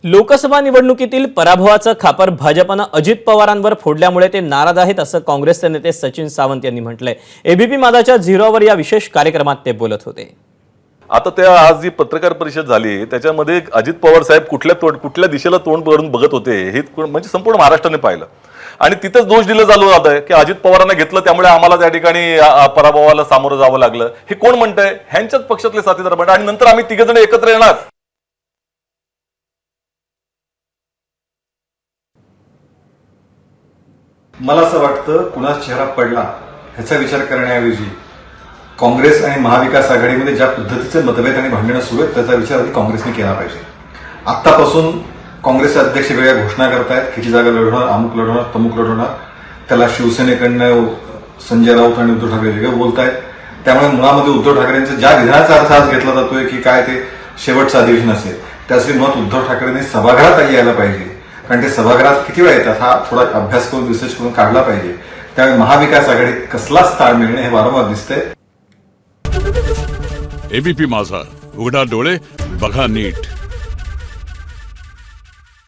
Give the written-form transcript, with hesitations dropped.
लोकसभा निवडणुकीतील पराभवाचं खापर भाजपनं अजित पवारांवर फोडल्यामुळे ते नाराज आहेत असं काँग्रेसचे नेते सचिन सावंत यांनी म्हटलंय। एबीपी माझाच्या झिरोवर या विशेष कार्यक्रमात ते बोलत होते। आता त्या आज जी पत्रकार परिषद झाली त्याच्यामध्ये अजित पवार साहेब कुठल्या दिशेला तोंड करून बघत होते हे म्हणजे संपूर्ण महाराष्ट्राने पाहिलं आणि तिथेच दोष दिलं चालू जात आहे की अजित पवारांना घेतलं त्यामुळे आम्हाला त्या ठिकाणी पराभवाला सामोरं जावं लागलं। हे कोण म्हणतंय? ह्यांच्याच पक्षातले साथीदार म्हणतात आणि नंतर आम्ही तिघ जण एकत्र येणार। मला असं वाटतं कुणाचा चेहरा पडला ह्याचा विचार करण्याऐवजी काँग्रेस आणि महाविकास आघाडीमध्ये ज्या पद्धतीचे मतभेद आणि भांडणं सुरू आहेत त्याचा विचार आधी काँग्रेसने केला पाहिजे। आतापासून काँग्रेसचे अध्यक्ष वेगळ्या घोषणा करतायत, किती जागा लढवणार, अमुक लढवणार, तमुक लढवणार, त्याला शिवसेनेकडनं संजय राऊत आणि उद्धव ठाकरे वेगळं बोलतायत। त्यामुळे मुळामध्ये उद्धव ठाकरेंचा ज्या विधानाचा अर्थ आज घेतला जातोय की काय ते शेवटचं अधिवेशन असेल त्याचे मत उद्धव ठाकरेंनी सभागृहात यायला पाहिजे, कारण ते सभागृहात किती वेळा येतात हा थोडा अभ्यास करून रिसर्च करून काढला पाहिजे। त्यामुळे महाविकास आघाडीत कसलाच ताळ मिळणे हे वारंवार दिसतंय। एबीपी माझा, उघडा डोळे बघा नीट।